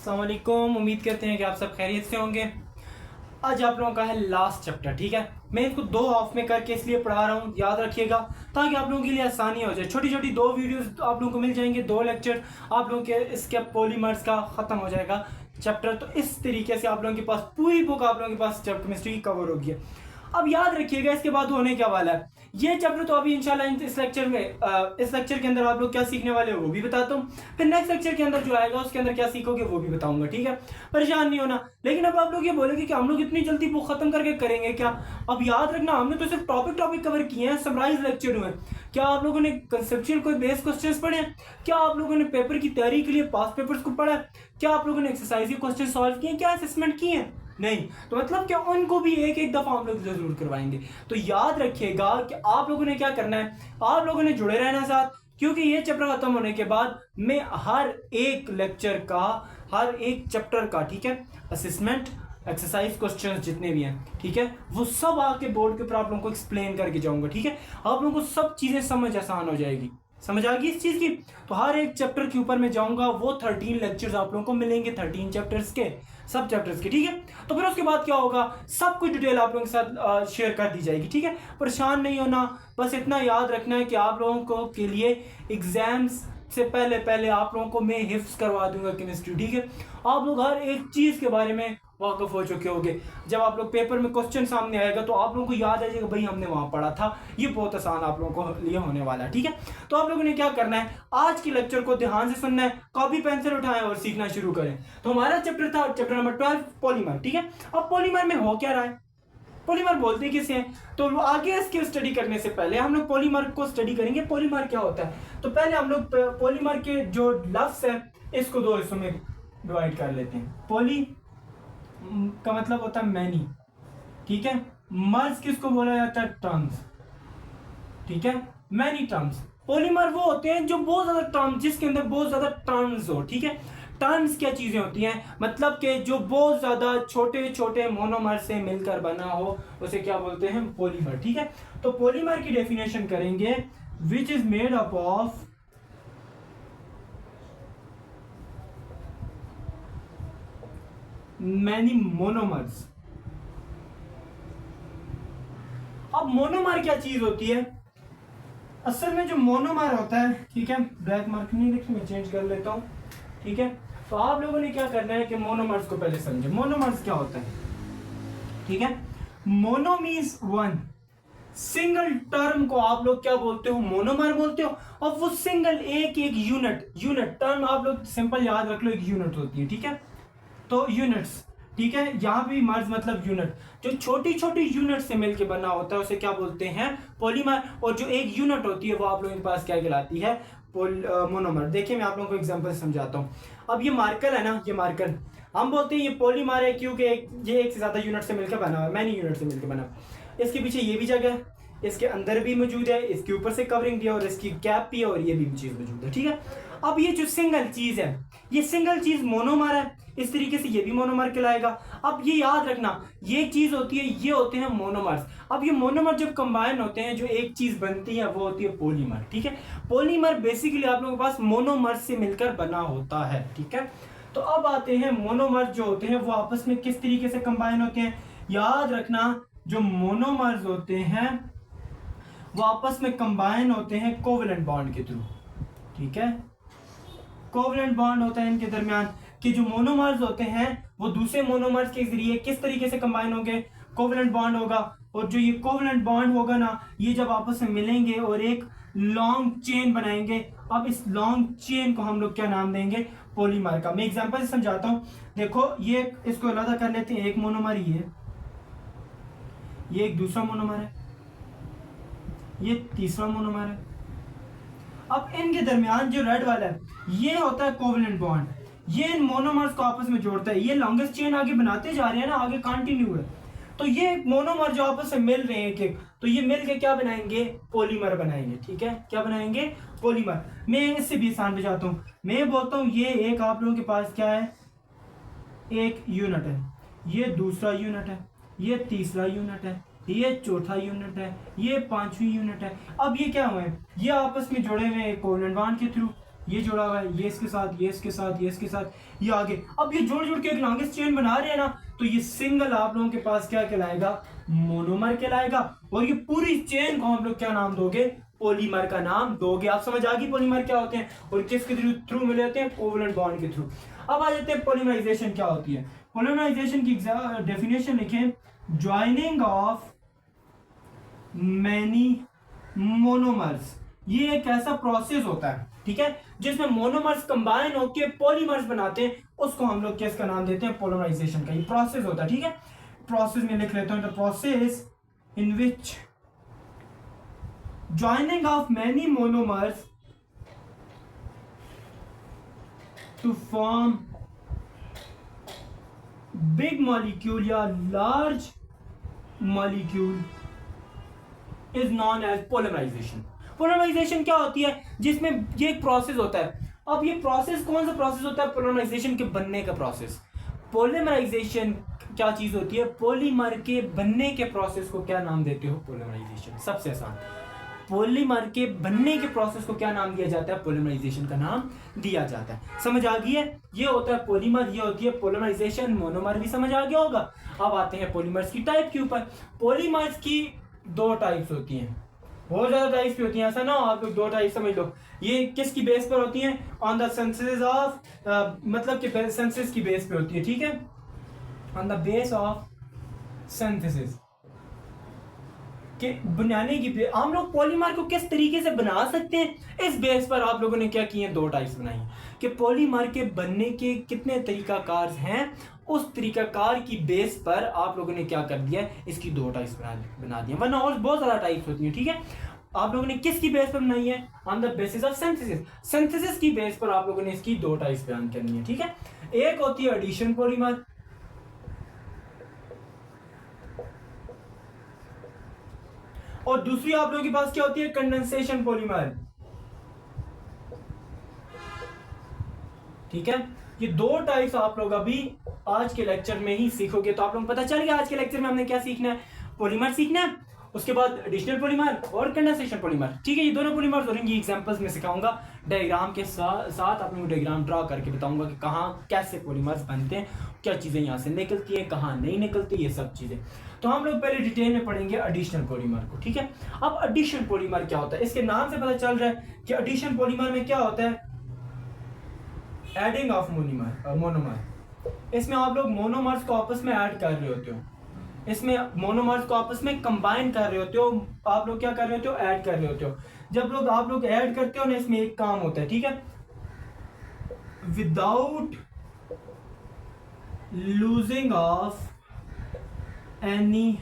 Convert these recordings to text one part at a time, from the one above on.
अस्सलाम वालेकुम। उम्मीद करते हैं कि आप सब खैरियत से होंगे। आज आप लोगों का है लास्ट चैप्टर, ठीक है। मैं इसको दो हाफ में करके इसलिए पढ़ा रहा हूँ, याद रखिएगा, ताकि आप लोगों के लिए आसानी हो जाए। छोटी छोटी दो वीडियोस आप लोगों को मिल जाएंगे, दो लेक्चर आप लोगों के इसके पॉलीमर्स का ख़त्म हो जाएगा चैप्टर। तो इस तरीके से आप लोगों के पास पूरी बुक आप लोगों के पास केमिस्ट्री की कवर होगी। अब याद रखिएगा इसके बाद होने क्या वाला है ये चैप्टर। तो अभी इंशाल्लाह इस लेक्चर में इस लेक्चर के अंदर आप लोग क्या सीखने वाले हो वो भी बताता हूँ। फिर नेक्स्ट लेक्चर के अंदर जो आएगा उसके अंदर क्या सीखोगे वो भी बताऊंगा, ठीक है। परेशान नहीं होना। लेकिन अब आप लोग ये बोलेंगे कि हम लोग इतनी जल्दी बुक खत्म करके करेंगे क्या। अब याद रखना, हमने तो सिर्फ टॉपिक कवर किए हैं, समराइज लेक्चर हुए। क्या आप लोगों ने कंसेप्चुअल कोई बेस क्वेश्चंस पढ़े हैं? क्या आप लोगों ने पेपर की तैयारी के लिए पास पेपर्स को पढ़ा है? क्या आप लोगों ने एक्सरसाइज के क्वेश्चन सॉल्व किए? क्या असेसमेंट किए हैं? नहीं। तो मतलब क्या उनको भी एक एक दफा हम लोग जरूर करवाएंगे। तो याद रखिएगा कि आप लोगों ने क्या करना है, आप लोगों ने जुड़े रहना साथ, क्योंकि ये चैप्टर खत्म होने के बाद मैं हर एक लेक्चर का, हर एक चैप्टर का, ठीक है, असेसमेंट, एक्सरसाइज क्वेश्चंस जितने भी हैं, ठीक है, वो सब आके बोर्ड के ऊपर आप लोगों को एक्सप्लेन करके जाऊंगा, ठीक है। आप लोगों को सब चीजें समझ आसान हो जाएगी। समझ आ गई इस चीज की? तो हर एक चैप्टर के ऊपर मैं जाऊंगा, वो 13 लेक्चर्स आप लोगों को मिलेंगे, 13 चैप्टर्स के, सब चैप्टर्स के, ठीक है। तो फिर उसके बाद क्या होगा, सब कुछ डिटेल आप लोगों के साथ शेयर कर दी जाएगी, ठीक है। परेशान नहीं होना, बस इतना याद रखना है कि आप लोगों को के लिए एग्जाम्स से पहले पहले आप लोगों को मैं हिफ्स करवा दूंगा केमिस्ट्री, ठीक है। आप लोग हर एक चीज के बारे में वाकिफ हो चुके होंगे। जब आप लोग पेपर में क्वेश्चन सामने आएगा तो आप लोगों को याद आ जाएगा, भाई हमने वहां पढ़ा था। ये बहुत आसान आप लोगों को लिए होने वाला है, ठीक है। तो आप लोगों ने क्या करना है, आज के लेक्चर को ध्यान से सुनना है, कॉपी पेंसिल उठाएं और सीखना शुरू करें। तो हमारा चैप्टर था चैप्टर नंबर 12 पॉलीमर, ठीक है। अब पॉलीमर में हो क्या रहा है, पॉलीमर बोलते किसे हैं, तो आगे इसकी स्टडी करने से पहले हम लोग पॉलीमर को स्टडी करेंगे। पॉलीमर क्या होता है, तो पहले हम लोग पॉलीमर के जो लफ्ज है इसको दो हिस्सों में डिवाइड कर लेते हैं। पॉली का मतलब होता है मैनी, ठीक है। मर्ज किसको बोला जाता है, टर्म्स, ठीक है, मैनी टर्म्स। पॉलीमर वो होते हैं जो बहुत ज्यादा टर्म्स, जिसके अंदर बहुत ज्यादा टर्म्स हो, ठीक है। टर्म्स क्या चीजें होती हैं, मतलब कि जो बहुत ज्यादा छोटे छोटे मोनोमर से मिलकर बना हो, उसे क्या बोलते हैं, पॉलीमर, ठीक है। तो पॉलीमर की डेफिनेशन करेंगे, which is made up of many monomers. अब मोनोमर क्या चीज होती है, असल में जो मोनोमर होता है, ठीक है, ब्लैक मार्क नहीं लिखी, मैं चेंज कर लेता हूं, ठीक है। तो आप लोगों ने क्या करना है कि मोनोमर्स को पहले समझे। मोनोमर्स क्या होता है, ठीक है। Mono means one, single term को आप लोग क्या बोलते हो, मोनोमर बोलते हो। और वो सिंगल एक एक यूनिट टर्म आप लोग सिंपल याद रख लो, एक यूनिट होती है, ठीक है। तो यूनिट्स, ठीक है, यहां भी मर्ज मतलब यूनिट, जो छोटी छोटी यूनिट से मिलकर बना होता है उसे क्या बोलते हैं, पॉलीमर। और जो एक यूनिट होती है वो आप लोगों के पास क्या कहलाती है, मोनोमर। देखिए मैं आप लोगों को एग्जांपल समझाता हूं। अब ये मार्कर है ना, ये मार्कर हम बोलते हैं ये पॉलीमर है, क्योंकि ये एक से ज्यादा यूनिट से मिलकर बना हुआ है, मैनी यूनिट से मिलकर बना। इसके पीछे ये भी जगह है, इसके अंदर भी मौजूद है, इसके ऊपर से कवरिंग भी है, और इसकी कैप भी है, और ये भी चीज मौजूद है, ठीक है। अब ये जो सिंगल चीज है, ये सिंगल चीज मोनोमर है, इस तरीके से ये भी मोनोमर कहलाएगा। अब ये याद रखना, ये चीज होती है, ये होते हैं मोनोमर्स। अब ये मोनोमर जब कंबाइन होते हैं, जो एक चीज बनती है वो होती है पॉलीमर, ठीक है। पॉलीमर बेसिकली आप लोगों के पास मोनोमर से मिलकर बना होता है, ठीक है। तो अब आते हैं मोनोमर जो होते हैं वो आपस में किस तरीके से कंबाइन होते हैं। याद रखना, जो मोनोमर्स होते हैं वो आपस में कंबाइन होते हैं कोवेलेंट बॉन्ड के थ्रू, ठीक है। कोवेलेंट बॉन्ड होता है इनके दरमियान, कि जो मोनोमर्स होते हैं वो दूसरे मोनोमर्स के जरिए किस तरीके से कंबाइन होंगे, कोवेलेंट बॉन्ड होगा। और जो ये कोवेलेंट बॉन्ड होगा ना, ये जब आपस में मिलेंगे और एक लॉन्ग चेन बनाएंगे, अब इस लॉन्ग चेन को हम लोग क्या नाम देंगे, पॉलीमर का। मैं एग्जांपल से समझाता हूं। देखो ये इसको अलग कर लेते हैं, एक मोनोमर ये एक दूसरा मोनोमर है, ये तीसरा मोनोमर है। अब इनके दरमियान जो रेड वाला है ये होता है कोवेलेंट बॉन्ड, ये इन मोनोमर्स को आपस में जोड़ता है। ये लॉन्गेस्ट चेन आगे बनाते जा रहे हैं ना, आगे कंटिन्यू है। तो ये मोनोमर जो आपस में मिल रहे हैं एक, तो ये मिल के क्या बनाएंगे, पॉलीमर बनाएंगे, ठीक है। क्या बनाएंगे, पॉलीमर। मैं इससे भी आसान बजाता हूं, मैं बोलता हूं ये एक आप लोगों के पास क्या है, एक यूनिट है, ये दूसरा यूनिट है, ये तीसरा यूनिट है, ये चौथा यूनिट है, ये पांचवी यूनिट है। अब ये क्या हुए, ये आपस में जुड़े हुए हैं कोवेलेंट बॉन्ड के थ्रू, ये जुड़ा हुआ है, ये इसके साथ, ये इसके साथ, ये इसके साथ, ये आगे। अब ये जोड़ जोड़ के एक लॉन्गेस्ट चेन बना रहे हैं ना, तो ये सिंगल आप लोगों के पास क्या कहलाएगा, मोनोमर कहलाएगा। और ये पूरी चेन को हम लोग क्या नाम दोगे, पॉलीमर का नाम दोगे। आप समझ आ गई पॉलीमर क्या होते हैं और किसके थ्रू मिले होते हैं, कोवलेंट बॉन्ड के थ्रू। अब आ जाते हैं पॉलीमराइजेशन क्या होती है। पॉलीमराइजेशन की डेफिनेशन लिखें, ज्वाइनिंग ऑफ मैनी मोनोमर्स। ये एक ऐसा प्रोसेस होता है, ठीक है, जिसमें मोनोमर्स कंबाइन होकर पॉलीमर्स बनाते हैं, उसको हम लोग किसका नाम देते हैं, पॉलीमराइजेशन का। ये प्रोसेस होता है, ठीक है। प्रोसेस में लिख लेता हूं, the process in which joining of many monomers to form big molecule या large molecule is known as polymerization. Polymerization क्या होती है, जिसमें ये एक प्रोसेस होता है। अब ये प्रोसेस कौन सा प्रोसेस होता है, पोलिमराइजेशन के बनने का प्रोसेस। पोलिमराइजेशन क्या चीज होती है, पॉलीमर के बनने के प्रोसेस को क्या नाम देते हो, पोलिमराइजेशन। सबसे आसान, पॉलीमर के बनने के प्रोसेस को क्या नाम दिया जाता है, पॉलीमराइजेशन का नाम दिया जाता है। समझ आ गई है, ये होता है पॉलीमर, ये होती है पॉलीमराइजेशन। मोनोमर भी समझ आ गया होगा। अब आते हैं पॉलीमर्स की टाइप के ऊपर। पॉलीमर्स की दो टाइप्स होती हैं, बहुत ज्यादा टाइप्स भी होती हैं, ऐसा ना हो आप लोग दो टाइप समझ लो। ये किसकी बेस पर होती हैं, ऑन द सिंथेसिस ऑफ, मतलब कि सिंथेसिस की बेस पे होती है, ठीक है, on the base of synthesis के बनाने की। हम लोग पॉलीमर को किस तरीके से बना सकते हैं, इस बेस पर आप लोगों ने क्या किए, दो टाइप्स बनाई कि पॉलीमर के बनने के कितने तरीकाकार हैं, उस तरीकाकार की बेस पर आप लोगों ने क्या कर दिया, इसकी दो टाइप्स बना दिया। वरना और बहुत सारा टाइप्स होती है, ठीक है। आप लोगों ने किसकी बेस पर बनाई है, on the basis of synthesis. Synthesis की बेस पर आप लोगों ने इसकी दो टाइप्स बयान करनी है, ठीक है। एक होती है एडिशन पॉलीमर, और दूसरी आप लोगों के पास क्या होती है, कंडेंसेशन पॉलीमर, ठीक है। ये दो टाइप्स आप लोग अभी आज के लेक्चर में ही सीखोगे। तो आप लोग पता चल गया आज के लेक्चर में हमने क्या सीखना है, पॉलीमर सीखना है, उसके बाद एडिशनल पॉलीमर और कंडेंसेशन पॉलीमर, ठीक है। ये दोनों पॉलीमर्स और इनकी एग्जांपल्स में सिखाऊंगा, डायग्राम के साथ आप लोगों को डायग्राम ड्रा करके बताऊंगा कि कहाँ कैसे पॉलीमर्स बनते हैं, क्या चीजें यहाँ से निकलती हैं, कहाँ नहीं निकलती, ये सब चीजें। तो हम लोग पहले डिटेल में पढ़ेंगे एडिशनल पॉलीमर को, ठीक है। अब एडिशन पॉलीमर क्या होता है, इसके नाम से पता चल रहा है कि एडिशन पॉलीमर में क्या होता है, एडिंग ऑफ मोनोमर। इसमें आप लोग मोनोमर्स को आपस में ऐड कर रहे होते हो, इसमें मोनोमर्स को आपस में कंबाइन कर रहे होते हो, आप लोग क्या कर रहे होते हो, ऐड कर रहे होते हो। जब लोग आप लोग ऐड करते हो ना, इसमें एक काम होता है, ठीक है, without losing of any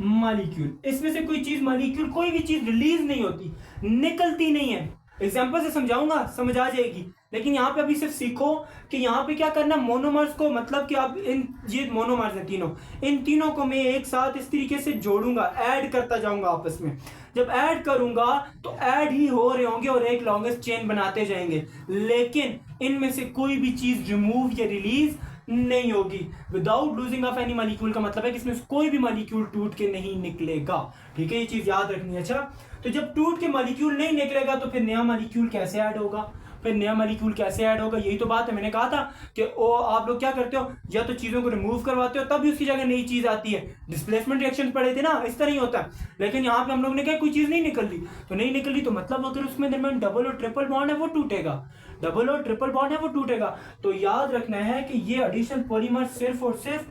molecule. इसमें से कोई चीज मॉलिक्यूल, कोई भी चीज रिलीज नहीं होती, निकलती नहीं है। एग्जांपल से समझाऊंगा, समझ आ जाएगी। लेकिन यहाँ पे अभी सिर्फ सीखो कि यहाँ पे क्या करना, मोनोमर्स को, मतलब कि आप ये मोनोमर्स हैं तीनों, इन तीनों को मैं एक साथ इस तरीके से जोड़ूंगा, ऐड करता जाऊंगा आपस में। जब ऐड करूंगा तो ऐड ही हो रहे होंगे और एक लॉन्गेस्ट चेन बनाते जाएंगे, लेकिन इनमें से कोई भी चीज रिमूव या रिलीज नहीं होगी। Without losing of any molecule का मतलब है कि इसमें कोई भी मॉलिक्यूल टूट के नहीं निकलेगा, ठीक है। ये चीज याद रखनी है। अच्छा, तो जब टूट के मॉलिक्यूल नहीं निकलेगा तो फिर नया मॉलिक्यूल कैसे ऐड होगा, फिर नया मॉलिक्यूल कैसे ऐड होगा, यही तो बात है। मैंने कहा था कि आप लोग क्या करते हो, या तो चीजों को रिमूव करवाते हो तब भी उसकी जगह नई चीज आती है। डिस्प्लेसमेंट रिएक्शन पढ़े थे ना, इस तरह ही होता है। लेकिन यहाँ पे हम लोग ने कहा कोई चीज नहीं निकल ली, तो नहीं निकल ली तो मतलब अगर उसमें दरमियान डबल और ट्रिपल बॉन्ड है वो टूटेगा, डबल और ट्रिपल बॉन्ड है वो टूटेगा। तो याद रखना है कि ये एडिशनल पॉलीमर सिर्फ और सिर्फ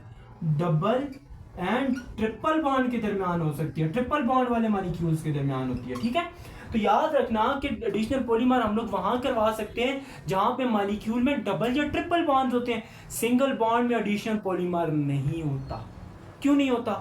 डबल एंड ट्रिपल बॉन्ड के दरमियान हो सकती है, ट्रिपल बॉन्ड वाले मॉलिक्यूल्स के दरमियान होती है, ठीक है। तो याद रखना कि एडिशनल पॉलीमर हम लोग वहां करवा सकते हैं जहां पे मॉलिक्यूल में डबल या ट्रिपल बॉन्ड होते हैं। सिंगल बॉन्ड में एडिशनल पॉलीमर नहीं होता। क्यों नहीं होता,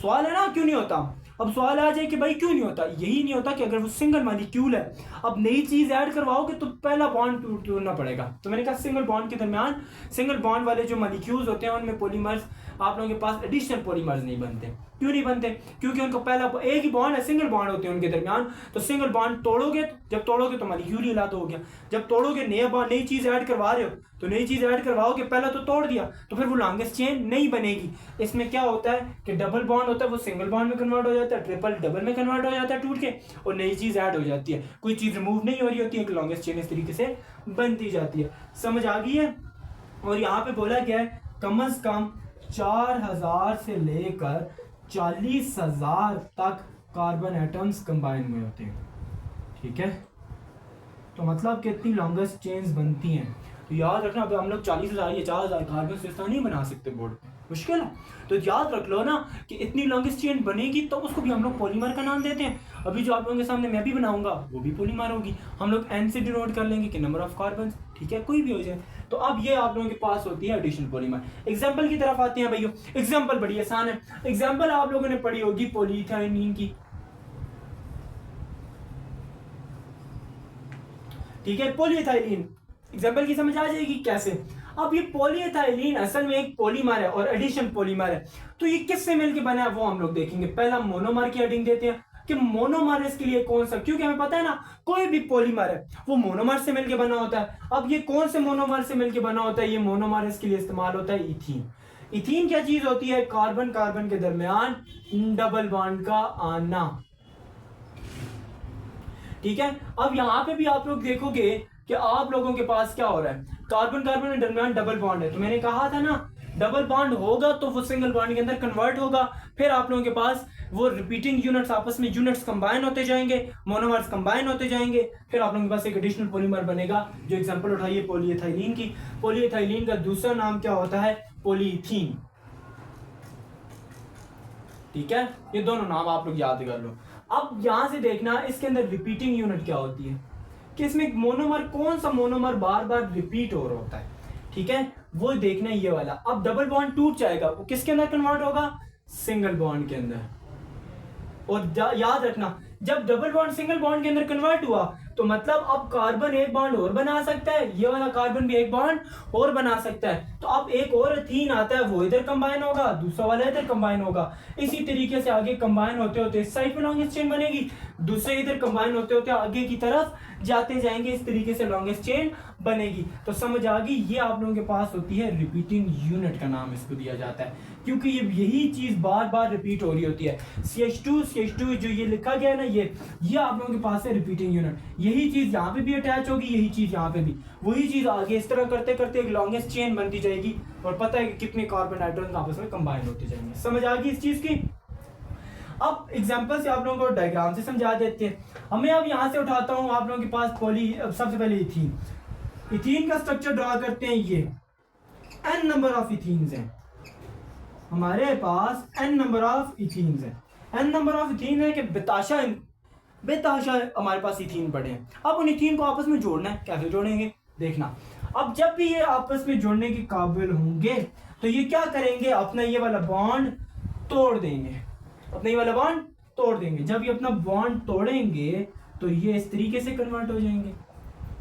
सवाल है ना, क्यों नहीं होता। अब सवाल आ जाए कि भाई क्यों नहीं होता, यही नहीं होता कि अगर वो सिंगल मॉलिक्यूल है, अब नई चीज ऐड करवाओगे तो पहला बॉन्ड तोड़ना पड़ेगा। तो मैंने कहा सिंगल बॉन्ड के दरमियान, सिंगल बॉन्ड वाले जो मॉलिक्यूल्स होते हैं उनमें पॉलीमर्स, आप लोगों के पास एडिशनल पॉलीमर्स नहीं बनते। क्यों नहीं बनते? क्योंकि उनको पहला एक ही बॉन्ड है, सिंगल बॉन्ड होते हैं उनके दरमियान। तो सिंगल बॉन्ड तोड़ोगे, जब तोड़ोगे तो मॉलिक्यूल ही अलग हो गया। जब तोड़ोगे नया बॉन्ड, नई चीज ऐड करवा रहे हो, तो नई चीज ऐड करवाओगे, पहला तो तोड़ दिया, तो फिर वो लॉन्गेस्ट चेन नहीं बनेगी। इसमें क्या होता है कि डबल बॉन्ड होता है वो सिंगल बॉन्ड में कन्वर्ट हो जाता है, ट्रिपल डबल में कन्वर्ट हो जाता है टूट के, और नई चीज ऐड हो जाती है। कोई चीज रिमूव नहीं हो रही होती है, एक लॉन्गेस्ट चेन इस तरीके से बनती जाती है। समझ आ गई है? और यहाँ पे बोला गया है कम से कम 4000 से लेकर 40,000 तक कार्बन एटम्स कंबाइन हुए होते हैं। ठीक है, तो मतलब कितनी लॉन्गेस्ट चेन्स बनती हैं। तो याद रखना, अभी हम लोग 40,000 या 4,000 कार्बन सिस्टम नहीं बना सकते बोर्ड पे, मुश्किल है। तो याद रख लो ना कि इतनी लॉन्गेस्ट चेन बनेगी तो उसको भी हम लोग पॉलीमर का नाम देते हैं। अभी जो आप लोगों के सामने मैं भी बनाऊंगा वो भी पॉलीमर होगी, हम लोग एन से डिनोट कर लेंगे कि नंबर ऑफ कार्बन। ठीक है, कोई भी हो जाए। तो अब ये आप लोगों के पास होती है एडिशनल पॉलीमर। एग्जाम्पल की तरफ आते हैं भाइयों। एग्जाम्पल बड़ी आसान है। एग्जाम्पल आप लोगों ने पढ़ी होगी पॉलीइथाइलिन की। ठीक है, पॉलीइथाइलिन एग्जाम्पल की समझ आ जाएगी कैसे। अब ये पॉलीइथाइलिन असल में एक पॉलीमर है और एडिशन पॉलीमर है। तो ये किससे मिलकर बना है वो हम लोग देखेंगे। पहला मोनोमर की हेडिंग देते हैं कि मोनोमर इसके लिए कौन सा, क्योंकि हमें पता है ना कोई भी पॉलीमर है वो मोनोमर से मिलकर बना होता है। अब ये कौन से मोनोमर से मिलकर बना होता है? ये मोनोमर इसके लिए इस्तेमाल होता है इथीन। इथीन क्या चीज होती है? कार्बन कार्बन के दरमियान डबल बॉन्ड का आना। ठीक है, अब यहां पे भी आप लोग देखोगे कि आप लोगों के पास क्या हो रहा है, कार्बन कार्बन के दरमियान डबल बॉन्ड है। तो मैंने कहा था ना डबल बॉन्ड होगा तो वो सिंगल बॉन्ड के अंदर कन्वर्ट होगा। फिर आप लोगों के पास वो रिपीटिंग यूनिट्स, आपस में यूनिट्स कंबाइन होते जाएंगे, मोनोमर्स कंबाइन होते जाएंगे। फिर आप लोगों के पास एक एडिशनल पॉलीमर बनेगा। जो एग्जांपल उठाइए पॉलीइथाइलिन की। पॉलीइथाइलिन का दूसरा नाम क्या होता है? पॉलीइथीन। ठीक है, ये दोनों नाम आप लोग याद कर लो। अब यहां से देखना इसके अंदर रिपीटिंग यूनिट क्या होती है, कि इसमें मोनोमर कौन सा मोनोमर बार बार रिपीट हो रहा होता है। ठीक है, वो देखना ये वाला। अब डबल बॉन्ड टूट जाएगा, वो किसके अंदर कन्वर्ट होगा? सिंगल बॉन्ड के अंदर। और याद रखना जब डबल बॉन्ड सिंगल बॉन्ड के अंदर कन्वर्ट हुआ तो मतलब अब कार्बन एक बॉन्ड और बना सकता है, ये वाला कार्बन भी एक बॉन्ड और बना सकता है। तो अब एक और एथीन आता है, वो इधर कंबाइन होगा, दूसरा वाला इधर कंबाइन होगा। इसी तरीके से आगे कंबाइन होते होते इस साइड पे लॉन्गेस्ट चेन बनेगी, दूसरे इधर कंबाइन होते होते आगे की तरफ जाते जाएंगे, इस तरीके से लॉन्गेस्ट चेन बनेगी। तो समझ आ गई, ये आप लोगों के पास होती है रिपीटिंग यूनिट का नाम इसको दिया जाता है, क्योंकि ये यही चीज बार बार रिपीट हो रही होती है। CH2 जो ये लिखा गया है ना, ये आप लोगों के पास है रिपीटिंग यूनिट। यही चीज यहाँ पे भी अटैच होगी, यही चीज यहाँ पे भी, वही चीज आगे इस तरह करते करते एक लॉन्गेस्ट चेन बनती जाएगी। और पता है कि कितने कार्बन एटम्स आपस में कंबाइन होते जाएंगे। समझ आ गई इस चीज की। अब एग्जांपल से आप लोगों को डायग्राम से समझा देते हैं। हमें अब यहाँ से उठाता हूँ आप लोगों के पास सबसे पहले इथीन। इथीन का स्ट्रक्चर ड्रॉ करते हैं। ये n नंबर ऑफ इथीन्स हैं हमारे पास, n नंबर ऑफ इथीन्स हैं। n नंबर ऑफ इथीन है कि बेताशा हमारे पास इथीन पड़े हैं। अब उन इथीन को आपस में जोड़ना है। कैसे जोड़ेंगे देखना। अब जब भी ये आपस में जोड़ने के काबिल होंगे तो ये क्या करेंगे? अपना ये वाला बॉन्ड तोड़ देंगे, अपना ये वाला बॉन्ड तोड़ देंगे। जब ये अपना बॉन्ड तोड़ेंगे तो ये इस तरीके से कन्वर्ट हो जाएंगे।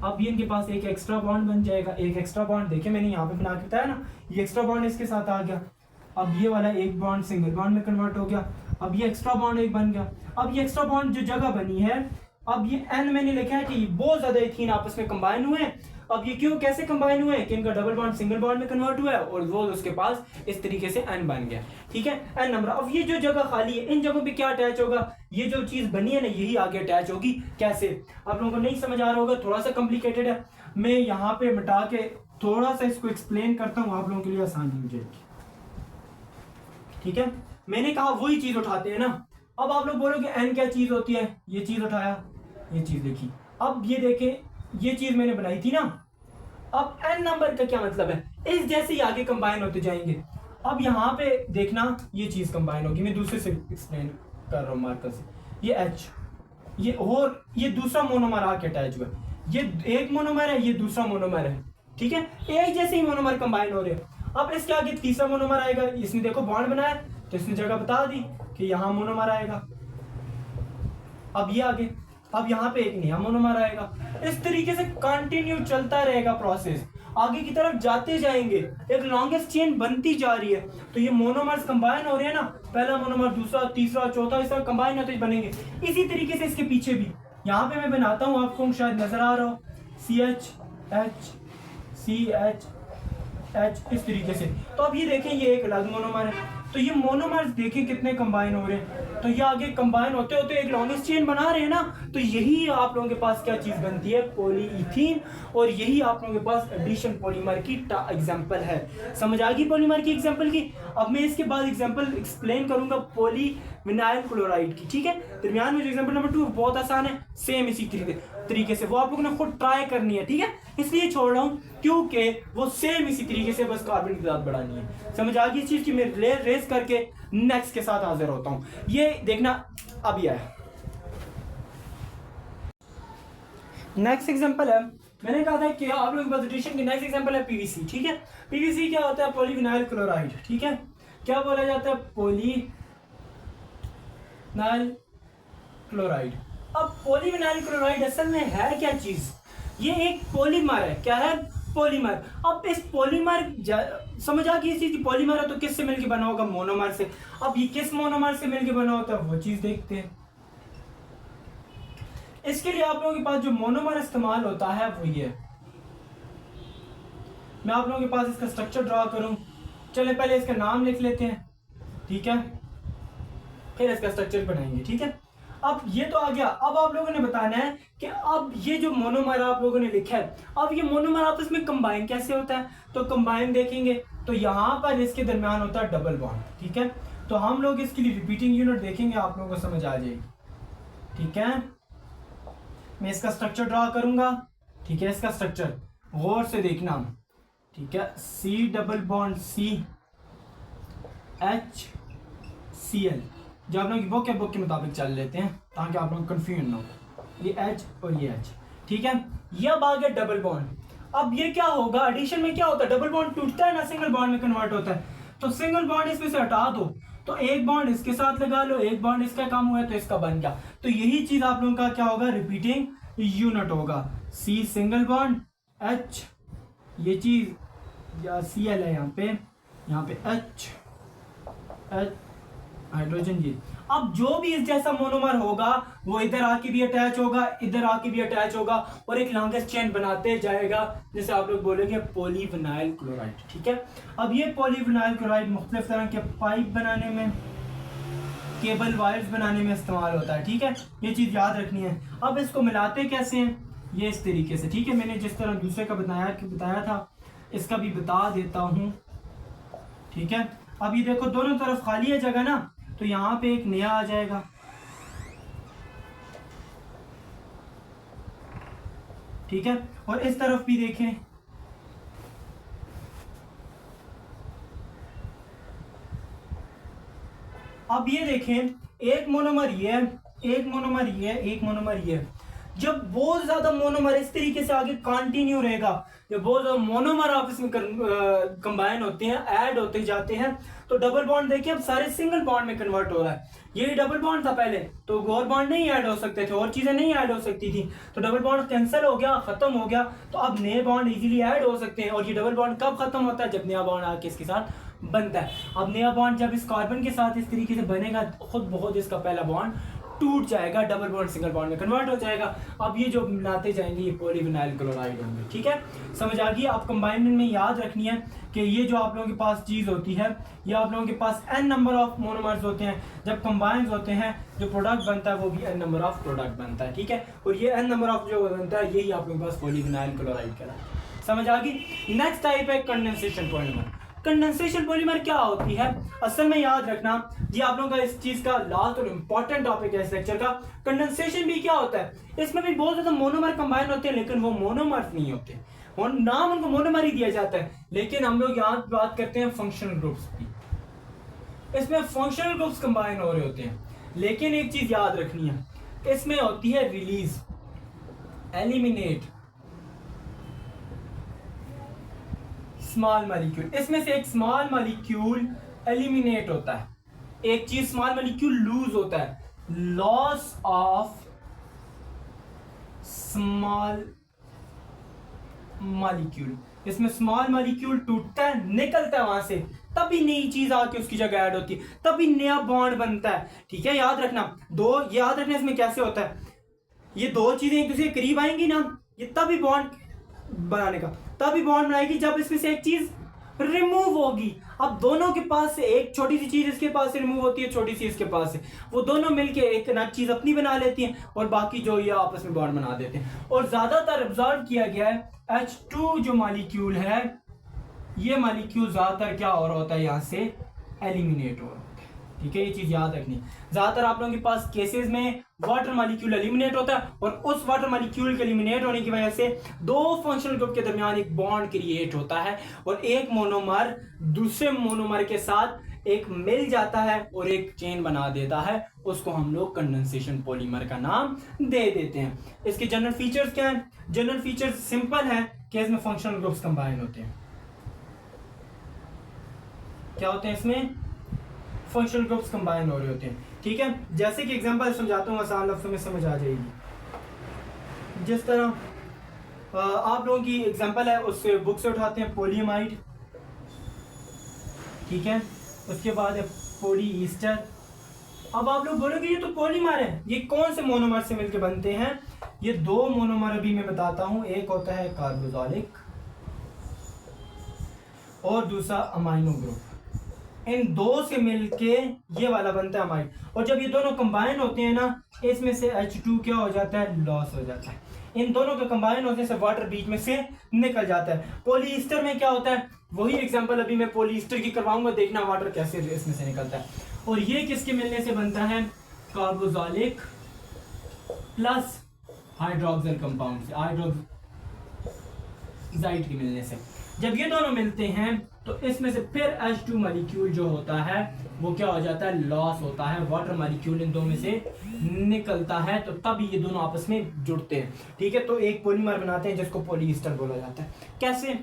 अब ये इनके पास एक एक्स्ट्रा बॉन्ड बन जाएगा। एक एक्स्ट्रा बॉन्ड देखिए मैंने यहाँ पे बना के बताया ना, ये एक्स्ट्रा बॉन्ड इसके साथ आ गया। अब ये वाला एक बॉन्ड सिंगल बॉन्ड में कन्वर्ट हो गया। अब ये एक्स्ट्रा बॉन्ड एक बन गया। अब ये एक्स्ट्रा बॉन्ड जो जगह बनी है, अब ये n मैंने लिखा है कि बहुत ज्यादा इथीन आपस में कंबाइन हुए हैं। अब ये क्यों कैसे कंबाइन हुए हैं कि इनका डबल बॉन्ड सिंगल बॉन्ड में कन्वर्ट हुआ है और वो उसके पास इस तरीके से n बन गया। ठीक है, n नंबर। अब ये जो जगह खाली है इन जगहों पे क्या अटैच होगा? ये जो चीज बनी है ना यही आगे अटैच होगी। कैसे? आप लोगों को नहीं समझ आ रहा होगा, थोड़ा सा कॉम्प्लिकेटेड है। मैं यहाँ पे मिटा के थोड़ा सा इसको एक्सप्लेन करता हूँ, आप लोगों के लिए आसानी हो जाएगी। ठीक है, मैंने कहा वही चीज उठाते हैं ना। अब आप लोग बोलोगे n क्या चीज होती है? ये चीज उठाया, ये चीज देखी। अब ये देखें, ये चीज मैंने बनाई थी ना। अब n नंबर का क्या मतलब है? इस जैसे ही आगे कंबाइन होते जाएंगे। अब यहाँ पे देखना ये चीज कंबाइन होगी। मैं दूसरे से एक्सप्लेन कर रहा हूँ मार्कर से। ये H, ये और ये दूसरा मोनोमर आके अटैच हुआ। ये एक मोनोमर है, ये दूसरा मोनोमर है। ठीक है, एक जैसे ही मोनोमर कंबाइन हो रहे हैं। अब इसके आगे तीसरा मोनोमर आएगा। इसने देखो बॉन्ड बनाया तो इसने जगह बता दी कि यहाँ मोनोमर आएगा। अब ये आगे, अब यहाँ पे एक नया मोनोमर आएगा। इस तरीके से कंटिन्यू चलता रहेगा प्रोसेस। आगे की तरफ जाते जाएंगे, एक लॉन्गेस्ट चेन बनती जा रही है। तो ये मोनोमर्स कंबाइन हो रहे हैं ना, पहला मोनोमर, दूसरा, तीसरा, चौथा, इस तरह कंबाइन होते बनेंगे। इसी तरीके से इसके पीछे भी, यहाँ पे मैं बनाता हूँ, आपको शायद नजर आ रहा हो, CH CH इस तरीके से। तो अब ये देखें, ये एक अलग मोनोमर है। तो ये मोनोमर्स देखें कितने कंबाइन हो रहे हैं। तो ये आगे कंबाइन होते होते एक लॉन्गेस्ट चेन बना रहे हैं ना। तो यही आप लोगों के पास क्या चीज बनती है, पॉलीइथीन। और यही आप लोगों के पास एडिशन पॉलीमर की एग्जांपल है। समझ आ गई पॉलीमर की एग्जांपल की। अब मैं इसके बाद एग्जांपल एक्सप्लेन करूंगा पॉलीविनाइल क्लोराइड की, ठीक है। दरमियान में जो एग्जांपल नंबर 2 बहुत आसान है, सेम इसी तरीके से वो आप लोगों ने खुद ट्राई करनी है, ठीक है। इसलिए छोड़ रहा हूँ क्योंकि वो सेम इसी तरीके से बस कार्बन की तादाद बढ़ानी है। समझ आ गई इस चीज की। मैं रेस करके नेक्स्ट के साथ हाजिर होता हूँ। ये देखना अभी आया। नेक्स्ट एग्जांपल है, मैंने कहा था कि आप लोगों के पास एडिशन की नेक्स्ट एग्जांपल है पीवीसी, ठीक है। पीवीसी क्या होता है, पॉलीविनाइल क्लोराइड, ठीक है। क्या बोला जाता है, पॉलीविनाइल क्लोराइड। अब पॉलीविनाइल क्लोराइड असल में है क्या चीज, ये एक पॉलीमर है। क्या है, पॉलीमर। अब इस पॉलीमर समझ आ गई इस चीज की, पॉलीमर है तो किससे मिलकर बना होगा, मोनोमर से। अब ये किस मोनोमर से मिलकर बना होता है वो चीज देखते हैं। इसके लिए आप लोगों के पास जो मोनोमर इस्तेमाल होता है वो ये, मैं आप लोगों के पास इसका स्ट्रक्चर ड्रा करूं। चले पहले इसका नाम लिख लेते हैं, ठीक है, फिर इसका स्ट्रक्चर बनाएंगे, ठीक है। अब ये तो आ गया। अब आप लोगों ने बताना है कि अब ये जो मोनोमर आप लोगों ने लिखा है, अब ये मोनोमर आपस में कंबाइन कैसे होता है। तो कंबाइन देखेंगे तो यहाँ पर इसके दरमियान होता है डबल बॉन्ड, ठीक है। तो हम लोग इसके लिए रिपीटिंग यूनिट देखेंगे, आप लोगों को समझ आ जाएगी, ठीक है। मैं इसका स्ट्रक्चर ड्रा करूंगा, ठीक है। इसका स्ट्रक्चर गौर से देखना, ठीक है। C double bond C H Cl, जो आप लोगों की बुक के मुताबिक चल लेते हैं ताकि आप लोग कंफ्यूज ना हो। ये H और ये H, ठीक है। ये अब आ गया डबल बॉन्ड। अब ये क्या होगा, एडिशन में क्या होता है, डबल बॉन्ड टूटता है ना, सिंगल बॉन्ड में कन्वर्ट होता है। तो सिंगल बॉन्ड इसमें से हटा दो, तो एक बॉन्ड इसके साथ लगा लो, एक बॉन्ड इसका काम हुआ है तो इसका बन गया। तो यही चीज आप लोगों का क्या होगा, रिपीटिंग यूनिट होगा। C सिंगल बॉन्ड, H ये चीज या Cl है यहाँ पे H हाइड्रोजन जी। अब जो भी इस जैसा मोनोमर होगा वो इधर आके भी अटैच होगा, इधर आके भी अटैच होगा और एक लॉन्गेस्ट चेन बनाते जाएगा, जैसे आप लोग बोलेंगे पॉलीविनाइल क्लोराइड, ठीक है। अब ये पॉलीविनाइल क्लोराइड मुख्तलिफ तरह के पाइप बनाने में, केबल वायर्स बनाने में इस्तेमाल होता है, ठीक है। ये चीज याद रखनी है। अब इसको मिलाते कैसे हैं, ये इस तरीके से, ठीक है। मैंने जिस तरह दूसरे का बताया था इसका भी बता देता हूँ, ठीक है। अब ये देखो दोनों तरफ खाली है जगह ना, तो यहाँ पे एक नया आ जाएगा, ठीक है। और इस तरफ भी देखें, अब ये देखें, एक मोनोमर ये है, एक मोनोमर ये है, एक मोनोमर ये है। जब बहुत ज्यादा मोनोमर इस तरीके से आगे कंटिन्यू रहेगा, जब बहुत ज्यादा मोनोमर आपस में कंबाइन होते हैं, ऐड होते जाते हैं, तो डबल बॉन्ड देखिए अब सारे सिंगल बॉन्ड में कन्वर्ट हो रहा है। ये डबल बॉन्ड था पहले, तो और बॉन्ड नहीं ऐड हो सकते थे, और चीजें नहीं ऐड हो सकती थी, तो डबल बॉन्ड कैंसिल हो गया, खत्म हो गया। तो अब नए बॉन्ड इजीली ऐड हो सकते हैं। और ये डबल बॉन्ड कब खत्म होता है, जब नया बॉन्ड आके इसके साथ बनता है। अब नया बॉन्ड जब इस कार्बन के साथ इस तरीके से बनेगा, खुद बहुत इसका पहला बॉन्ड टूट जाएगा, डबल बॉन्ड सिंगल बॉन्ड में कन्वर्ट हो जाएगा। अब ये जो मिलाते जाएंगे ये पॉलीविनाइल क्लोराइड होंगे, ठीक है। समझ आ गई। आप कंबाइनमेंट में याद रखनी है कि ये जो आप लोगों के पास चीज होती है, ये आप लोगों के पास n नंबर ऑफ मोनोमर्स होते हैं। जब कंबाइंस होते हैं जो प्रोडक्ट बनता है वो भी n नंबर ऑफ प्रोडक्ट बनता है, ठीक है। और ये n नंबर ऑफ जो बनता है यही आप लोगों के पास पॉलीविनाइल क्लोराइड का है। समझ आ गई। नेक्स्ट टाइप है कंडेंसेशन पॉलीमर। कंडेंसेशन पॉलीमर क्या होती है, असल में याद रखना जी, आप लोगों का इस चीज का लास्ट और इम्पोर्टेंट टॉपिक है इस लेक्चर का। कंडेंसेशन भी क्या होता है, इसमें भी बहुत ज्यादा मोनोमर कंबाइन होते हैं, लेकिन वो मोनोमर नहीं होते, और नाम उनको मोनोमर ही दिया जाता है। लेकिन हम लोग यहाँ बात करते हैं फंक्शनल ग्रुप्स की, इसमें फंक्शनल ग्रुप्स कंबाइन हो रहे होते हैं। लेकिन एक चीज याद रखनी है, इसमें होती है रिलीज, एलिमिनेट, स्मॉल मॉलिक्यूल। इसमें से एक स्मॉल मॉलिक्यूल एलिमिनेट होता है, एक चीज स्मॉल मॉलिक्यूल लूज होता है, लॉस ऑफ स्मॉल मॉलिक्यूल, इसमें स्मॉल मॉलिक्यूल टूटता है, निकलता है वहां से, तभी नई चीज आके उसकी जगह ऐड होती है, तभी नया बॉन्ड बनता है। ठीक है, याद रखना, याद रखना इसमें कैसे होता है, ये दो चीजें एक दूसरे के करीब आएंगी ना, ये तभी बॉन्ड बनाने का, तभी बॉन्ड बनाएगी जब इसमें से एक चीज रिमूव होगी। अब दोनों के पास से एक छोटी सी चीज इसके पास से रिमूव होती है, छोटी सी इसके पास से, वो दोनों मिलके एक नई चीज अपनी बना लेती हैं और बाकी जो ये आपस में बॉन्ड बना देते हैं। और ज्यादातर ऑब्जर्व किया गया है H2 जो मॉलिक्यूल है, ये मॉलिक्यूल ज्यादातर क्या हो रहा होता है, यहाँ से एलिमिनेट हो रहा होता है। ठीक है, ये चीज याद रखनी। ज्यादातर आप लोगों के पास केसेस में वाटर मॉलिक्यूल एलिमिनेट होता है और उस वाटर मॉलिक्यूल के एलिमिनेट होने की वजह से दो फंक्शनल ग्रुप के दरमियान एक बॉन्ड क्रिएट होता है और एक मोनोमर दूसरे मोनोमर के साथ एक मिल जाता है और एक चेन बना देता है, उसको हम लोग कंडेंसेशन पॉलीमर का नाम दे देते हैं। इसके जनरल फीचर्स क्या है? जनरल फीचर्स सिंपल है कि इसमें फंक्शनल ग्रुप्स कंबाइन होते हैं। क्या होते हैं इसमें? फंक्शनल ग्रुप्स कंबाइन हो रहे होते हैं। ठीक है, जैसे कि एग्जांपल समझाता हूँ, आसान लफ्ज़ों में समझ आ जाएगी। जिस तरह आप लोगों की एग्जांपल है उससे बुक से उठाते हैं पोलियमाइड, ठीक है, उसके बाद है पॉलीईस्टर। अब आप लोग बोलोगे ये तो पॉलीमर है, ये कौन से मोनोमर से मिलकर बनते हैं? ये दो मोनोमर अभी मैं बताता हूं, एक होता है कार्बोक्सिलिक और दूसरा अमाइनो ग्रुप। इन दो से मिलके ये वाला बनता है अमाइड, और जब ये दोनों कंबाइन होते हैं ना, इसमें से H2 क्या हो जाता है? लॉस हो जाता है। इन दोनों के कंबाइन होने से वाटर बीच में से निकल जाता है। पॉलीईस्टर में क्या होता है? वही एग्जांपल अभी मैं पॉलीईस्टर की करवाऊंगा, देखना वाटर कैसे इसमें से निकलता है। और ये किसके मिलने से बनता है? कार्बोक्सिलिक प्लस हाइड्रोक्सिल कंपाउंड से, हाइड्रोक्साइड के मिलने से। जब ये दोनों मिलते हैं तो इसमें से फिर H2 मॉलिक्यूल जो होता है वो क्या हो जाता है? लॉस होता है। वाटर मॉलिक्यूल इन दो में से निकलता है, तो तब ये दोनों आपस में जुड़ते हैं। ठीक है, तो एक पॉलीमर बनाते हैं जिसको पॉलीईस्टर बोला जाता है। कैसे?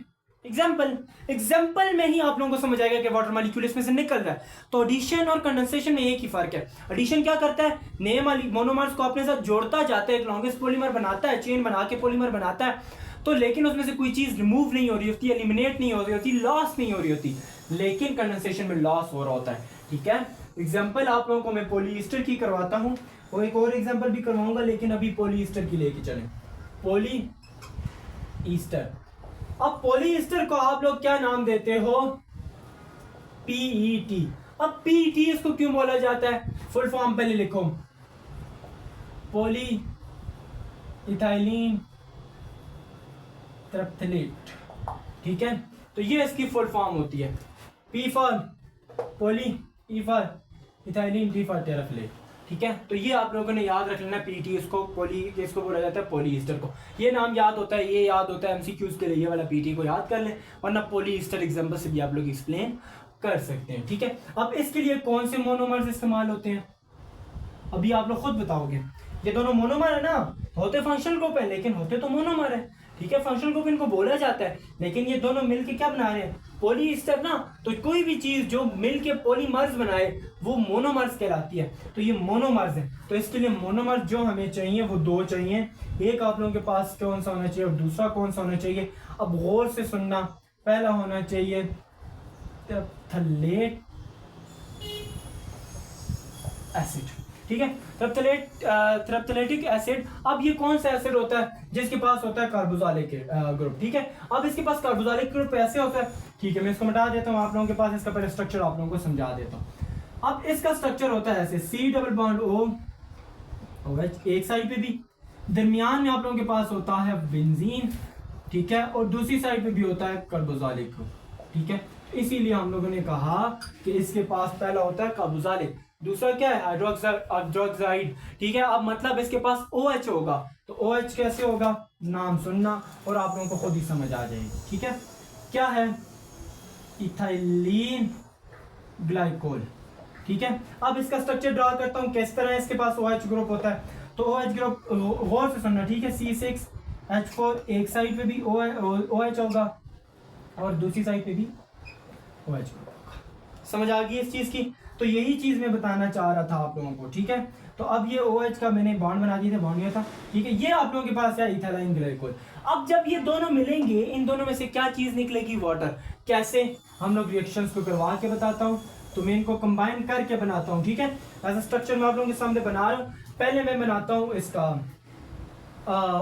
एग्जाम्पल में ही आप लोगों को समझ आएगा कि वाटर मॉलिक्यूल इसमें से निकल रहा है। तो एडिशन और कंडेंसेशन में एक ही फर्क है। एडिशन क्या करता है? नए मोनोमर्स को अपने साथ जोड़ता जाता है, एक लॉन्गेस्ट पॉलीमर बनाता है, चेन बना के पॉलीमर बनाता है, तो लेकिन उसमें से कोई चीज रिमूव नहीं हो रही होती, एलिमिनेट नहीं हो रही होती, लॉस नहीं हो रही होती, लेकिन कंडेंसेशन में लॉस हो रहा होता है। ठीक है, एग्जाम्पल आप लोगों को मैं पॉलीईस्टर की करवाता हूँ, और एक और एग्जाम्पल भी करवाऊंगा, लेकिन अभी पॉलीईस्टर की लेके चलें। पॉलीईस्टर, अब पॉलीईस्टर को आप लोग क्या नाम देते हो? PET। अब PET इसको क्यों बोला जाता है? फुल फॉर्म पहले लिखो, पॉली इथाइलिन ट्रिप्थलेट। ठीक है, तो ये इसकी फुल फॉर्म होती है। P for poly, E for ethylene, T for terephthalate. ठीक है, तो ये आप लोगों ने याद रख लेना। PET इसको इसको बोला जाता है पॉलीईस्टर को। ये नाम याद होता है, ये याद होता है MCQs के लिए, ये वाला PET को याद कर लें, वरना पॉलीईस्टर एग्जांपल से भी आप लोग एक्सप्लेन कर सकते हैं। ठीक है, अब इसके लिए कौन से मोनोमर्स इस्तेमाल होते हैं अभी आप लोग खुद बताओगे। ये दोनों मोनोमर है ना, होते फंक्शनल ग्रुप है लेकिन होते तो मोनोमर है। ठीक है, फंक्शनल ग्रुप इनको बोला जाता है, लेकिन ये दोनों मिलके क्या बना रहे हैं? पॉलीईस्टर ना। तो कोई भी चीज जो मिलके पॉलीमर्स बनाए वो मोनोमर्स कहलाती है। तो ये मोनोमर्स है, तो इसके लिए मोनोमर्स जो हमें चाहिए वो दो चाहिए। एक आप लोगों के पास कौन सा होना चाहिए और दूसरा कौन सा होना चाहिए? अब गौर से सुनना, पहला होना चाहिए ट्रिप्थलेट एसिड। ठीक है, ट्रिप्थलेटिक एसिड। अब ये कौन सा एसिड होता है? जिसके पास होता है कार्बोक्सिलिक ग्रुप। ठीक है, अब इसके पास कार्बोक्सिलिक ग्रुप ऐसे होता है। ठीक है, मैं इसको मिटा देता हूँ, आप लोगों के पास इसका पहले स्ट्रक्चर आप लोगों को समझा देता हूँ। अब इसका स्ट्रक्चर होता है ऐसे, C डबल बॉन्ड OH एक साइड पे भी, दरमियान में आप लोगों के पास होता है बेंजीन। ठीक है, और दूसरी साइड पे भी होता है कार्बोक्सिलिक ग्रुप। ठीक है, इसीलिए हम लोगों ने कहा कि इसके पास पहला होता है कार्बोक्सिलिक, दूसरा क्या है? हाइड्रोक्साइड। ठीक है, अब मतलब इसके पास OH होगा, तो OH कैसे होगा? नाम सुनना और आप लोगों को खुद ही समझ आ जाएगी। ठीक है, क्या है? Ethylene glycol. ठीक है, अब इसका स्ट्रक्चर ड्रा करता हूं किस तरह। इसके पास OH ग्रुप होता है, तो OH ग्रुप गौर से सुनना। ठीक है, C6H4 एक साइड पे भी OH होगा और दूसरी साइड पे भी OH ग्रुप होगा। समझ आ गई इस चीज की? तो यही चीज मैं बताना चाह रहा था आप लोगों को। ठीक है, तो अब ये OH का मैंने बॉन्ड बना दिया था, बॉन्ड गया था। ठीक है, ये आप लोगों के पास है इथाइलिन ग्लाइकोल। अब जब ये दोनों मिलेंगे, इन दोनों में से क्या चीज निकलेगी? वाटर। कैसे? हम लोग रिएक्शंस को करवा के बताता हूँ, तो मैं इनको कंबाइन करके बनाता हूँ, ठीक है। ऐसा स्ट्रक्चर मैं आप लोगों के सामने बना रहा हूँ। पहले मैं बनाता हूँ इसका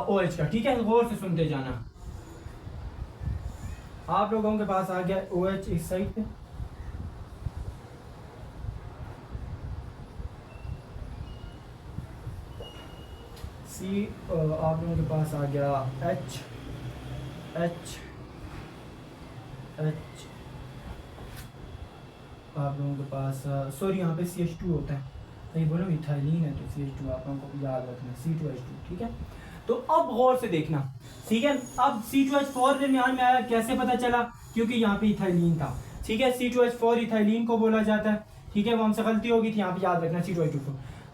OH का, ठीक है, गौर से सुनते जाना। आप लोगों के पास आ गया OH इस साइड पे, C आप लोगों के पास आ गया H आप लोगों के पास सॉरी यहाँ पे CH2 होता है, तो ये बोलो इथाइलिन है तो CH2 आप लोगों को याद रखना, C2H2, ठीक है। तो अब गौर से देखना, ठीक है। अब C2H4 दरमियान में आया, कैसे पता चला? क्योंकि यहाँ पे इथाइलिन था, ठीक है। C2H4 इथाइलिन को बोला जाता है, ठीक है। वो हमसे गलती होगी थी, यहाँ पे याद रखना C2H2।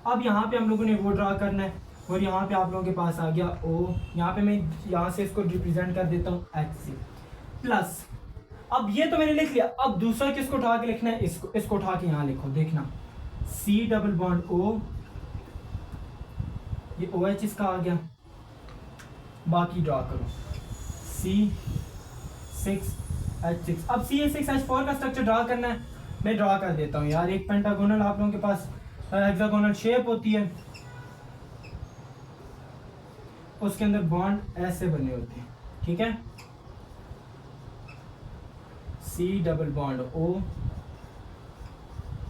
अब यहाँ पे हम लोगों ने वो ड्रा करना है, और यहाँ पे आप लोगों के पास आ गया O। यहाँ पे मैं यहाँ से इसको रिप्रेजेंट कर देता हूँ HC प्लस। अब ये तो मैंने लिख लिया, अब दूसरा किसको उठा के लिखना है? इसको उठा के यहाँ लिखो, देखना C डबल बॉन्ड O, ये OH इसका आ गया, बाकी ड्रा करो C6H6। अब C6H4 का स्ट्रक्चर ड्रा करना है, मैं ड्रा कर देता हूँ यार। एक पेंटागोनल आप लोगों के पास हेक्सागोनल शेप होती है, उसके अंदर बॉन्ड ऐसे बने होते हैं, ठीक है। C double bond O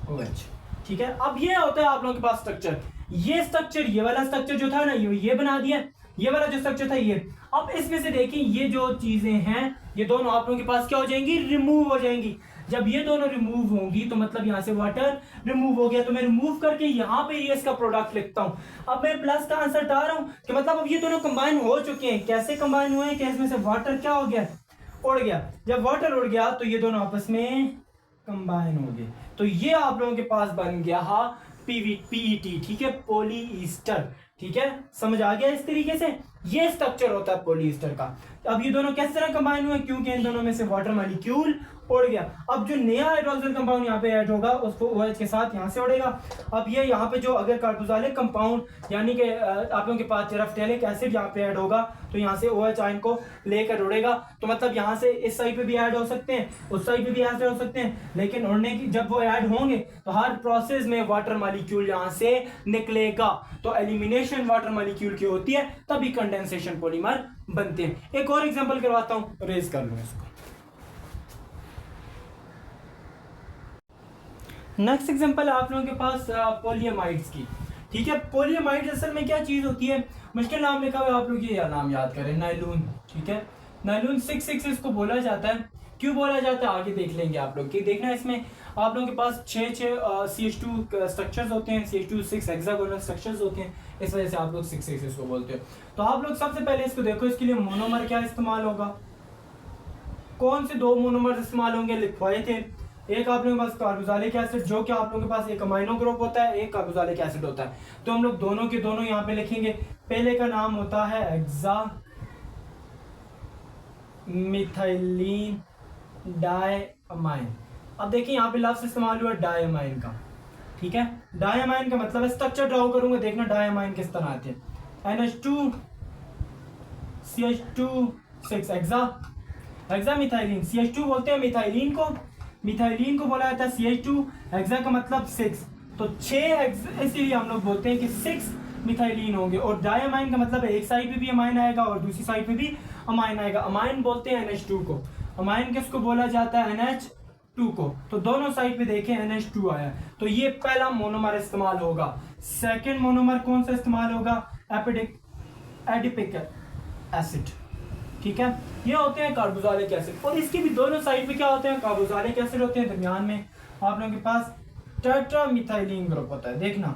OH, ठीक है। अब ये होता है आप लोगों के पास स्ट्रक्चर। ये स्ट्रक्चर, ये वाला स्ट्रक्चर जो था ना, ये बना दिया। ये वाला जो स्ट्रक्चर था ये। अब इसमें से देखिए, ये जो चीजें हैं ये दोनों आप लोगों के पास क्या हो जाएंगी? रिमूव हो जाएंगी। जब ये दोनों रिमूव होंगी तो मतलब यहाँ से वाटर रिमूव हो गया, तो मैं रिमूव करके यहाँ पे ये इसका प्रोडक्ट लिखता हूँ। अब मैं प्लस का आंसर हटा रहा हूँ कि मतलब अब ये दोनों कंबाइन हो चुके हैं। कैसे कंबाइन हुए हैं कि इसमें से वाटर क्या हो गया? उड़ गया। जब वाटर उड़ गया तो ये दोनों आपस में कंबाइन हो गए, तो ये आप लोगों के पास बन गया PET, ठीक है, पॉलीईस्टर, ठीक है। समझ आ गया? इस तरीके से ये स्ट्रक्चर होता है पॉलीईस्टर का। अब ये दोनों किस तरह कंबाइन हुए? क्योंकि इन दोनों में से वाटर मॉलिक्यूल उड़ गया। अब जो नया हाइड्रोजन कंपाउंड यहाँ पे ऐड होगा उसको OH के साथ यहाँ से उड़ेगा। अब ये यहाँ पे जो अगर कार्बोक्सिलिक कंपाउंड यानी कि आप लोगों के पास टेरेफ्थैलिक एसिड यहाँ पे ऐड होगा तो यहाँ से OH आयन को लेकर उड़ेगा। तो मतलब यहाँ से इस साइड पे भी ऐड हो सकते हैं, उस साइड पे भी ऐड हो सकते हैं, लेकिन उड़ने की जब वो ऐड होंगे तो हर प्रोसेस में वाटर मॉलिक्यूल यहाँ से निकलेगा। तो एलिमिनेशन वाटर मॉलिक्यूल की होती है, तभी कंडेंसेशन पॉलीमर बनते हैं। एक और एग्जांपल करवाता हूँ, रेज कर लो इसको। नेक्स्ट एग्जांपल है आप लोगों के पास पॉलीएमाइड्स की, ठीक है। पॉलीएमाइड्स असल में क्या चीज होती है? मुश्किल नाम लिखा हुआ है, आप लोग ये नाम याद करें, नाइलून, ठीक है। नाइलून 6 इसको बोला जाता है। क्यों बोला जाता है आगे देख लेंगे आप लोग। कि देखना इसमें आप लोगों के पास 6 CH2 स्ट्रक्चर्स होते हैं, CH2 6 हेक्सागोनल स्ट्रक्चर्स होते हैं, इस वजह से आप लोग 6 इसको बोलते हो। तो आप लोग सबसे पहले इसको देखो, इसके लिए मोनोमर क्या इस्तेमाल होगा? कौन से 2 मोनोमर इस्तेमाल होंगे? लिखवाए थे। एक आप लोगों के पास कार्बोक्सिलिक एसिड, जो कि आप लोगों के पास एक अमाइनो ग्रुप होता है, एक कार्बोक्सिलिक एसिड होता है। तो हम लोग दोनों के दोनों यहाँ पे लिखेंगे। पहले का नाम होता है हेक्सा मिथाइलिन डायअमाइन। अब देखिए यहाँ पे लफ्ज इस्तेमाल हुआ डायअमाइन का, ठीक है। डायअमाइन का मतलब है, स्ट्रक्चर ड्रॉ करूंगा, देखना डायअमाइन किस तरह आते हैं। NH2 CH2 6 hexa methylene, CH2 बोलते हैं मिथाइलिन को, मिथाइलिन को बोला जाता है CH2, हेक्सा का मतलब 6, तो 6 इसीलिए हम लोग बोलते हैं कि 6 मिथाइलिन होंगे। और डायअमाइन का मतलब है एक साइड पे भी अमाइन आएगा और दूसरी साइड पे भी अमाइन आएगा। अमाइन बोलते हैं NH2 को, अमाइन किसको बोला जाता है? NH2 को। तो दोनों साइड पे देखें NH2 आया, तो ये पहला मोनोमर इस्तेमाल होगा। सेकेंड मोनोमर कौन सा इस्तेमाल होगा? एडिपिक एसिड, ठीक है। ये होते हैं कार्बोक्सिलिक एसिड, और इसके भी दोनों साइड पे क्या होते हैं? कार्बोक्सिलिक एसिड होते हैं। दरमियान में आप लोगों के पास टेट्रामिथाइलिन ग्रुप होता है, देखना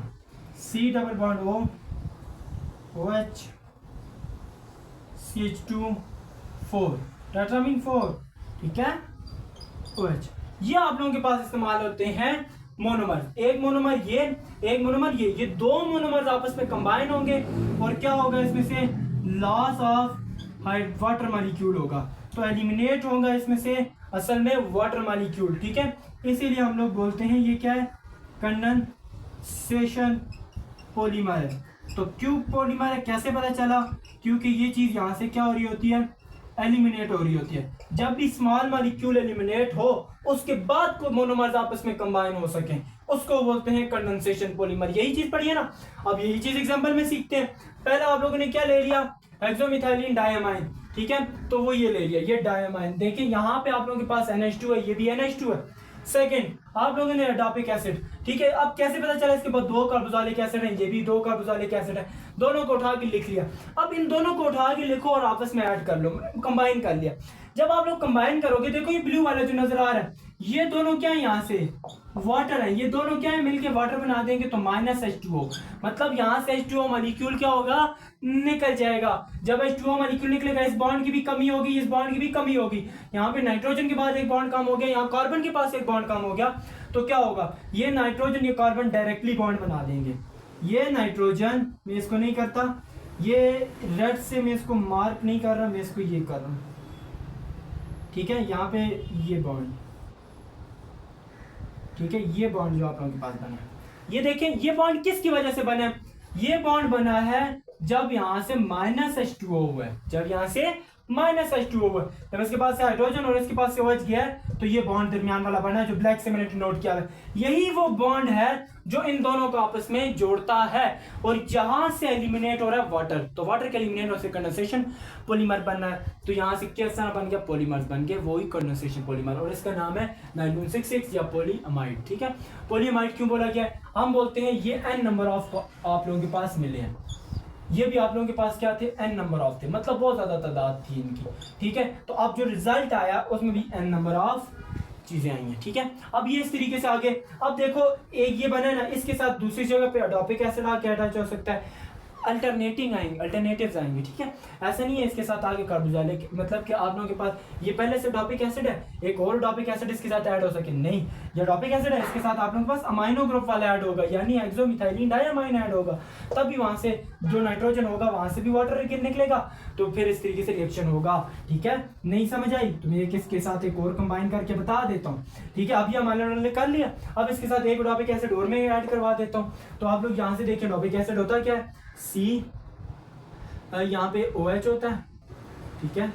C double bond O OH CH2 4 tetrammine 4, ठीक है, OH। ये आप लोगों के पास इस्तेमाल होते हैं मोनोमर। एक मोनोमर ये, एक मोनोमर ये 2 मोनोमर्स आपस में कंबाइन होंगे और क्या होगा? इसमें से लॉस ऑफ वाटर मॉलिक्यूल होगा, तो एलिमिनेट होगा इसमें से असल में वाटर मॉलिक्यूल, ठीक है। इसीलिए हम लोग बोलते हैं ये क्या है? कंडेंसेशन पॉलीमर है। तो क्यों पॉलीमर है कैसे पता चला? क्योंकि ये चीज़ यहाँ से क्या हो रही होती है, एलिमिनेट हो रही होती है। जब भी स्मॉल मॉलिक्यूल एलिमिनेट हो उसके बाद को मोनोमर्स आपस में कंबाइन हो सकें उसको बोलते हैं कंडेंसेशन पॉलीमर। यही चीज पढ़ी है ना, अब यही चीज एग्जांपल में सीखते हैं। पहले आप लोगों ने क्या ले लिया, हेक्सोमिथाइलिन डायमाइन, ठीक है, तो वो ये ले लिया, ये डायमाइन। देखिए यहाँ पे आप लोगों के पास NH2 है, ये भी NH2 है। सेकंड आप लोगों ने एडापिक एसिड, ठीक है, अब कैसे पता चला इसके बाद 2 कार्बोक्सिलिक एसिड है, ये भी 2 कार्बोक्सिलिक एसिड है, दोनों को उठा के लिख लिया। अब इन दोनों को उठा के लिखो और आपस में ऐड कर लो, कंबाइन कर लिया। जब आप लोग कंबाइन करोगे, देखो ये ब्लू वाला जो नजर आ रहा है, ये दोनों क्या है, यहाँ से वाटर है, ये दोनों क्या है, मिलके वाटर बना देंगे तो -H2O, मतलब यहाँ से H2O मॉलिक्यूल क्या होगा, निकल जाएगा। जब H2O मॉलिक्यूल निकलेगा, इस बॉन्ड की भी कमी होगी, इस बॉन्ड की भी कमी होगी, यहाँ पे नाइट्रोजन के बाद एक बॉन्ड कम हो गया, यहाँ कार्बन के पास एक बॉन्ड कम हो गया, तो क्या होगा, ये नाइट्रोजन ये कार्बन डायरेक्टली बॉन्ड बना देंगे। ये नाइट्रोजन मैं इसको नहीं करता, ये रेड से मैं इसको मार्क नहीं कर रहा, मैं इसको ये कर रहा हूँ, ठीक है, यहाँ पे ये बॉन्ड, ठीक है, ये बॉन्ड जो आप लोगों के पास बना है, ये देखें, ये बॉन्ड किसकी वजह से बना है, ये बॉन्ड बना है जब यहां से -H2O हुआ है, जब यहां से -H2O हुआ है, जब इसके पास से हाइड्रोजन और इसके पास से OH गया है, तो ये बॉन्ड दरमियान वाला बना है जो ब्लैक से मैंने नोट किया है। यही वो बॉन्ड है जो इन दोनों को आपस में जोड़ता है, और जहां से एलिमिनेट हो रहा है वाटर, तो वाटर के एलिमिनेट होने से कंडेंसेशन पॉलीमर बनना है, तो यहां से कैसा बन गया, पॉलीमर्स बन गए, वही कंडेंसेशन पॉलीमर, और इसका नाम है 9266 या पॉलीअमाइड। ठीक है, पॉलीअमाइड क्यों बोला गया, हम बोलते हैं ये n नंबर ऑफ आप लोगों के पास मिले हैं, ये भी आप लोगों के पास क्या थे, n नंबर ऑफ थे, मतलब बहुत ज्यादा तादाद थी इनकी। ठीक है, तो अब जो रिजल्ट आया उसमें भी n नंबर ऑफ चीजें आई हैं। ठीक है, अब ये इस तरीके से आगे, अब देखो एक ये बना ना, इसके साथ दूसरी जगह पे एडोपिक एसिड आके अटैच हो सकता है, अल्टरनेटिंग आएंगे, अल्टरनेटिव्स आएंगे। ठीक है, ऐसा नहीं है इसके साथ आगे कार्बोक्सिलिक, मतलब कि आप लोगों के पास ये पहले से एडोपिक एसिड है, एक और एडोपिक एसिड इसके साथ ऐड हो सके, नहीं, ये एडोपिक एसिड है, इसके साथ आप लोगों के पास अमाइनो ग्रुप वाला ऐड होगा, यानी हेक्सोमिथाइलिन डायमाइन ऐड होगा, तभी वहां से जो नाइट्रोजन होगा वहां से भी वाटर निकलेगा, तो फिर इस तरीके से रिएक्शन होगा। ठीक है, नहीं समझ आई तो मैं किसके साथ एक और कंबाइन करके बता देता हूँ। ठीक है, अभी हमारे कर लिया, अब इसके साथ एक एडोपिक एसिड और मैं ऐड करवा देता हूँ। तो आप लोग यहाँ से देखिए, एडोपिक एसिड होता क्या है, C, यहाँ पे OH होता है, ठीक है,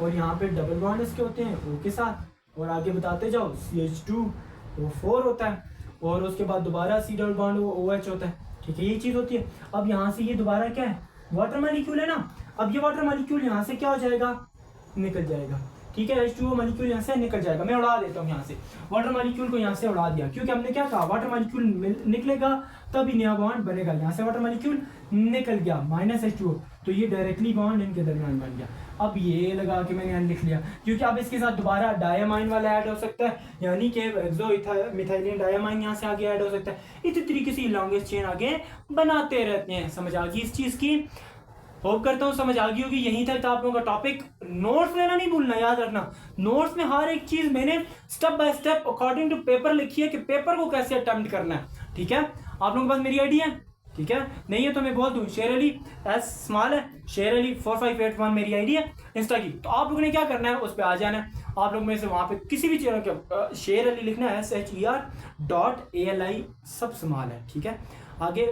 और यहाँ पे डबल बॉन्ड इसके होते हैं O के साथ, और आगे बताते जाओ CH2O4 होता है, और उसके बाद दोबारा C डबल बॉन्ड OH होता है। ठीक है, ये चीज होती है। अब यहाँ से ये दोबारा क्या है, वाटर मॉलिक्यूल है ना, अब ये वाटर मॉलिक्यूल यहाँ से क्या हो जाएगा, निकल जाएगा। ठीक है, H2O मॉलिक्यूल यहाँ से निकल जाएगा, मैं उड़ा देता हूँ यहाँ से, वाटर मॉलिक्यूल को यहाँ से उड़ा दिया, क्योंकि हमने क्या कहा, वाटर मॉलिक्यूल निकलेगा तभी नया बॉन्ड बनेगा। यहाँ से वाटर मॉलिक्यूल निकल गया, -H2O, तो ये डायरेक्टली बॉन्ड इनके दरमियान बन गया। अब ये लगा के मैंने लिख लिया, क्योंकि अब इसके साथ दोबारा डायमाइन वाला ऐड हो सकता है, यानी कि हेक्सोमिथाइलिन डायमाइन यहाँ से आगे ऐड हो सकता है। इसी तरीके से लॉन्गेस्ट चेन आगे बनाते रहते हैं। समझ आ गई इस चीज की, होप करता हूँ समझ आ गई होगी। यहीं तक था आप लोगों का टॉपिक। नोट्स लेना नहीं भूलना, याद रखना, नोट्स में हर एक चीज मैंने step by step according to paper लिखी है कि पेपर को कैसे अटेम्प्ट करना है। ठीक है, आप लोगों के पास मेरी आईडी है, ठीक है, नहीं है तो मैं बोल दूं, शेर अली S स्मॉल है, शेर अली 4581 मेरी आईडी है इंस्टा की। तो आप लोगों ने क्या करना है, उस पर आ जाना है। आप लोग में से वहां पे किसी भी चैनल के शेर अली लिखना है, SHER.ALI सब स्मॉल है। ठीक है, आगे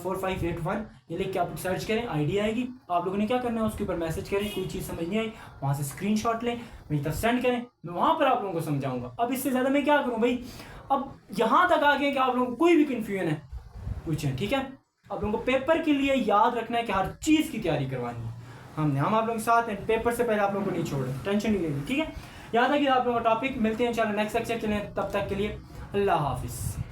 4581 ये लिख के आप सर्च करें, आईडी आएगी। आप लोगों ने क्या करना है, उसके ऊपर मैसेज करें, कोई चीज़ समझ नहीं आई वहाँ से स्क्रीनशॉट लें, मेरी तरफ सेंड करें, मैं वहाँ पर आप लोगों को समझाऊंगा। अब इससे ज़्यादा मैं क्या करूँ भाई, अब यहाँ तक आ गए कि आप लोगों को कोई भी कन्फ्यूजन है पूछें। ठीक है, आप लोगों को पेपर के लिए याद रखना है कि हर चीज़ की तैयारी करवानी है। हम आप लोगों के साथ हैं, पेपर से पहले आप लोगों को नहीं छोड़, टेंशन नहीं लेनी। ठीक है, याद है कि आप लोगों का टॉपिक मिलते हैं इंशाल्लाह नेक्स्ट लेक्चर के लिए, तब तक के लिए अल्लाह हाफिज़।